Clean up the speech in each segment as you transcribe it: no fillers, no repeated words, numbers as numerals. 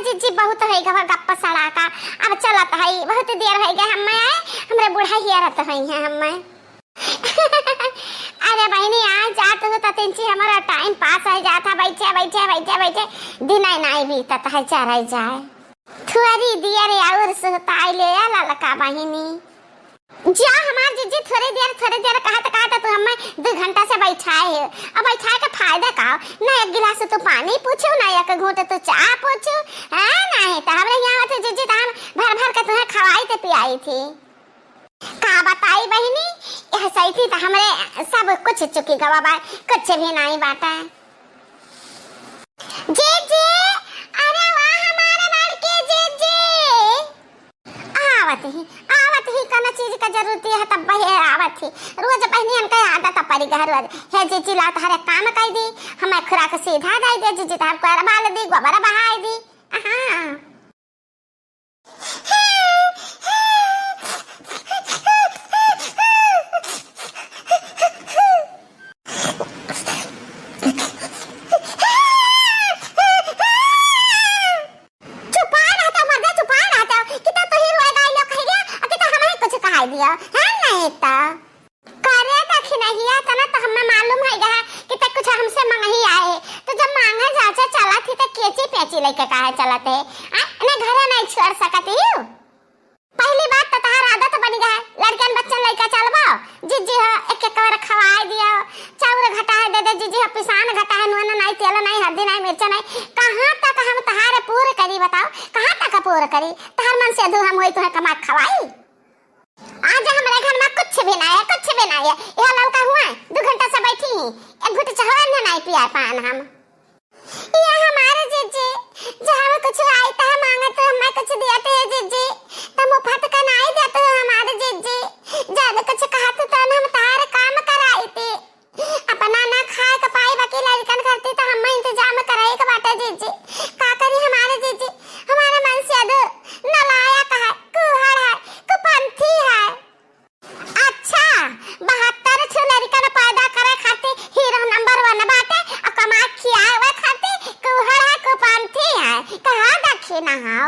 जीजी बहुत है गवा गप्पा सड़ा का अब चलत है बहुत देर हो गया हम्मे आए हमरे बूढ़ा हिया रहत है हम्मे अरे बहनी आज जात हो त तिनची हमारा टाइम पास हो जाता बैठे बैठे बैठे बैठे दिन नहीं बीतत है चढ़ जाए थोड़ी दिया रे और सुताई ले ला लका बहनी जा हमार जीजी थोड़ी देर कहत तू हमें 2 घंटा से बैठाए है अब बैठा के फायदा का ना एक गिलास तो पानी पूछो ना एक घूंट तो चाय पूछो है नहीं तो हमरे यहाँ थे जीजी तो हम भर भर के तुम्हें खवाई ते पियाई थी का बताई बहनी यह सही थी तो हमरे सब कुछ चुकी गवा कुछ भी नहीं बाटा जीजी अरे वाह हमारे लड़के जीजी आवत ही कना चीज का जरूरत है तब बहे आवत ही रोज बहनी हमके आदत पड़ी घर है जीजी ला हर काम कर दी हमें खुराक सीधा दे दे जीजी तार को बाल दी गोबर बहाई दी हां दिया है नहीं ता करे तक नहीं आता ना तो हमें मालूम है गा कि तक कुछ हमसे मांग ही आए तो जब मांगा जाचा चला थी तो केची पेची लेके काहे चलते ने घर नहीं छोड़ सकती हूं पहली बात तो तार आदत बन गया लड़कन बच्चन लेके चलबो जीजी हो एक एक बार खवाए दियो चाउर घटा है दे दे जीजी हो पिसान घटा है नून नहीं तेल नहीं हल्दी नहीं मिर्च नहीं कहां तक हम तहारे पूरे करी बताओ कहां तक पूरे करी तार मन से दू हम होई तो कमा खवाई आज हमारे घर में कुछ भी नहीं है यह लड़का हुआ 2 घंटा से बैठी ही एक घुट चावल नहीं पिया पान हम ये हमारे जीजी जब हमें कुछ आई तो मांगे तो हमें कुछ देते हैं जीजी तो मुफ्त का नहीं देते हो हमारे जीजी जब कुछ कहते तो हम तार काम कराई थी अपना ना खाए का पाई बाकी लड़कन करती तो हम इंतजाम कराई का बाटा जीजी का करी हमारे जीजी हमारे मन से अद नलायक है कुहड़ है कुपंथी है अच्छा 72 छो लड़कन पैदा करे खातिर हीरो नंबर 1 बाटे और कमा खियाए हुए खातिर कुहड़ है कुपंथी है कहां देखी ना हो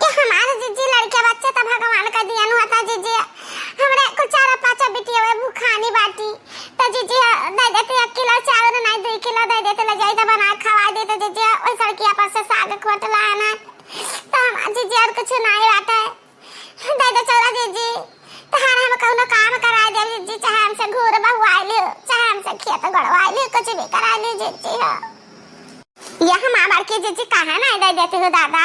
ये हमारे जीजी लड़के बच्चे तो भगवान का दिया न होता जीजी हमरे को 4-5 बिटिया हुए भूखानी बाटी तो जीजी दे देते 1 किलो चावल नहीं 2 किलो दे देते ले जाई तो बना खवा देते जीजी ओई सड़किया पर से साग खोटला है ना तो हम जीजी और कुछ नहीं बाटे दे दे चला जीजी तहार हम कौनो काम करा दे जीजी चाहे हमसे घूर बहुआई ले चाहे हमसे खेत गड़वाई ले कुछ भी करा ले जीजी हो यह मां बार के जीजी कहां नहीं दे देते हो दादा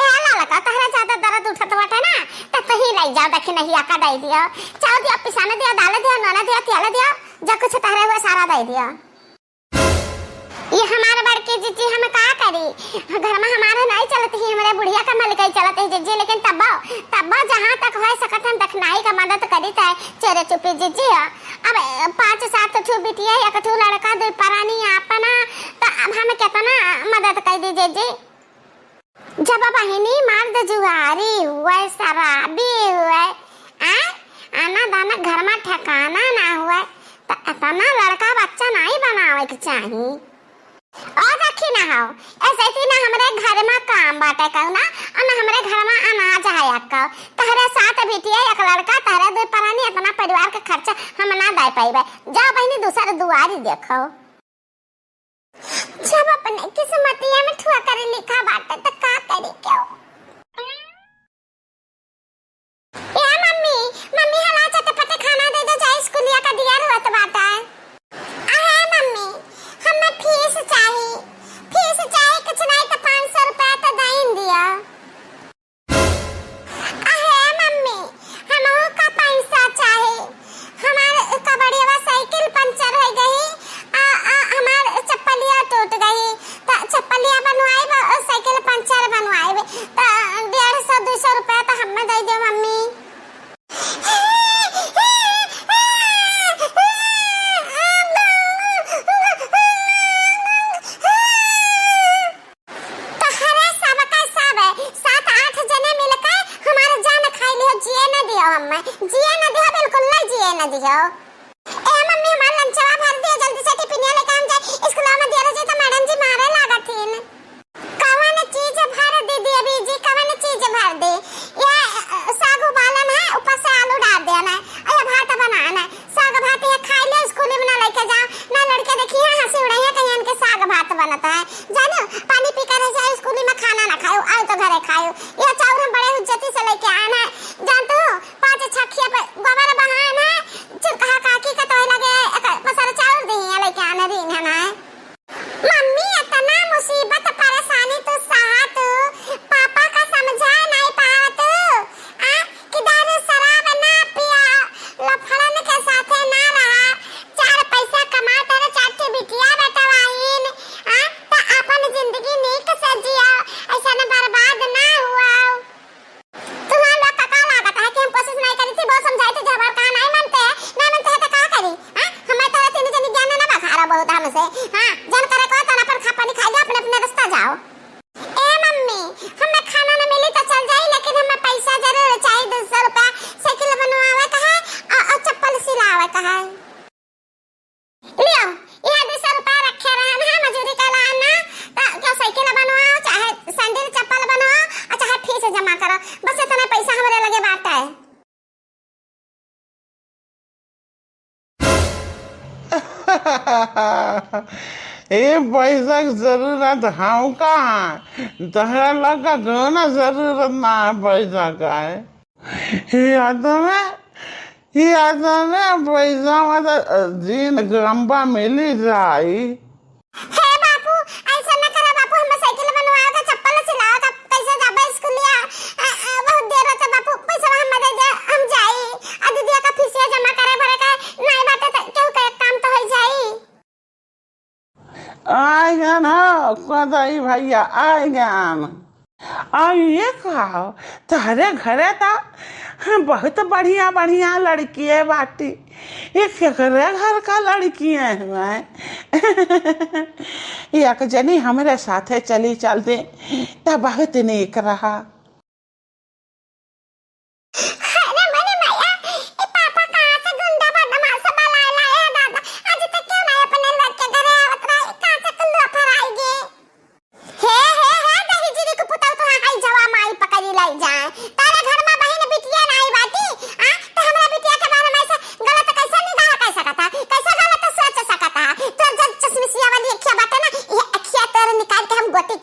ए लड़का तहरा ज्यादा दर्द उठत बाटे ना त कहीं ले जाओ देख नहीं आका दे दियो चाव दियो पिसान दियो दाल दियो नोना दियो तेल दियो जो कुछ तहरा हुआ सारा दे दियो ये हमारे बड़के जीजी हम का करी घर में हमारे नहीं चलती है हमारे बुढ़िया का मलकई चलते है जीजी लेकिन तब्बा जहां तक हो सकत हम तक नहीं का मदद करी त चोरे चुपी जीजी अब 5-7 ठो बिटिया एक ठो लड़का 2 परानी अपना तो अब हम कितना मदद कर दी जीजी जब बहनी मर्द जुआरी हुए शराबी हुए आना दाना घर में ठिकाना ना हुए तो इतना लड़का बच्चा नहीं बनावे के चाहिए और रखी ना हो ऐसे ही ना हमारे घर में काम बाटे कहू ना और ना हमारे घर में अनाज है एक तहरे 7 बिटिया 1 लड़का तहरे 2 परानी अपना परिवार का खर्चा हम ना दे पाइबे जा बहनी दूसरे दुआरी देखो जब अपने किस्मतिया में ठुआ कर लिखा बाटे तो का करी क्यों या मम्मी हला चटपटे खाना दे दे जाए स्कूलिया का दिया रहत बाटा आहे मम्मी हमें फीस चाहिए कुछ नहीं तो 500 रुपया तो दें दिया आहे मम्मी हमहु का पैसा चाहिए हमारे कबड़िया साइकिल पंचर हो गई हमार चप्पलिया टूट गई तो चप्पलिया बनवाई साइकिल पंचर बनवाई तो 150-200 रुपया तो हमें दे दो मम्मी दियो ए मम्मी हमार लंचवा भर दियो जल्दी से टिफिन लेके हम जाए स्कूल में दिया रहे तो मैडम जी मारे लागत थीन कावा ने जाए जानो पानी पी कर रह जाए स्कूल में खाना ना खाओ आओ तो घरे खाओ यह चाउर हम बड़े इज्जती से लेके आना जानते हो 5 छखिया पे गोबर बहाना चुप कहा काकी का तो लगे पसार चाउर दी लेके आना दी ना मम्मी इतना मुसीबत परेशानी तो साथ पापा का समझा नहीं पात आ कि दारू शराब ना पिया लफड़न के साथ ना रहा 4 पैसा कमा कर 4 बिटिया बेटवाइन आ तो अपन जिंदगी नीक से जिया ऐसा ना बर्बाद ना हुआ तुम्हारा लोग का लागत है कि हम कोशिश नहीं करी थी बहुत समझाई थी जबर का नहीं मानते तो का करी हां हमें तो तीन जन ज्ञान ना बखारा बहुत हमसे हां जन करे को तो अपन खा पानी खा ले अपने रास्ता जाओ ए मम्मी हमें खाना ना मिली तो चल जाई लेकिन हमें पैसा जरूर चाहिए 200 रुपया साइकिल बनवावे का है और चप्पल सिलावे का है लियो यह 200 रुपया रखे रहन है मजदूरी का लाना तो क्या साइकिल बनवाओ चाहे सैंडल चप्पल बनवाओ और चाहे फीस जमा करो बस इतना पैसा हमरे लगे बाटा है ये पैसा की जरूरत हम कहाँ तहरा लगा घना जरूरत ना है पैसा का है ये पैसा मतलब दिन गंबा मिली जाई हे बापू ऐसा न करा बापू हम साइकिल बनवाओ का चप्पल सिलाओ का कैसे जाबे स्कूलिया बहुत देर होता बापू पैसा हम दे दे हम जाई आ दीदी का फीस जमा करे भरे का नहीं बाटे तो क्यों का काम तो हो जाई आएगा ना कदाई भैया आएगा ये कहो तारे घरे था बहुत बढ़िया बढ़िया लड़की है बाटी ये केकरे घर का लड़की है एक जनी हमारे साथे चली चलते तो बहुत नीक रहा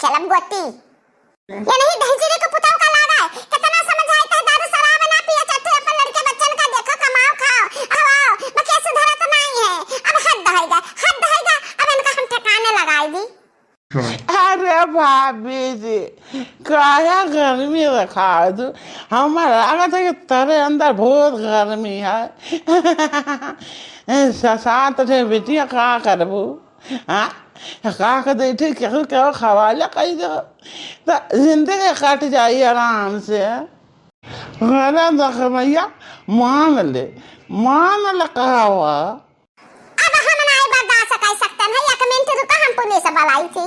खेलम गोटी ये नहीं दहीजीरे को पुताव का लागा है कितना समझाई था दारू शराब ना पिया चट्टे अपन लड़के बच्चन का देखो कमाओ खाओ आओ बकिया सुधरा तो नहीं है अब हद दहेगा अब इनका हम ठिकाने लगाई दी अरे भाभी जी काया गर्मी रखा तू हमारा लागत है कि तेरे अंदर बहुत गर्मी है सात बिटिया का करबू हाँ का दे ठीक क्या खवाला कही दो तो जिंदगी कट जाई आराम से घरे देख भैया मान ले कहा हुआ अब हम नहीं बर्दाश्त कर सकते हैं 1 मिनट रुका हम पुलिस बुलाई थी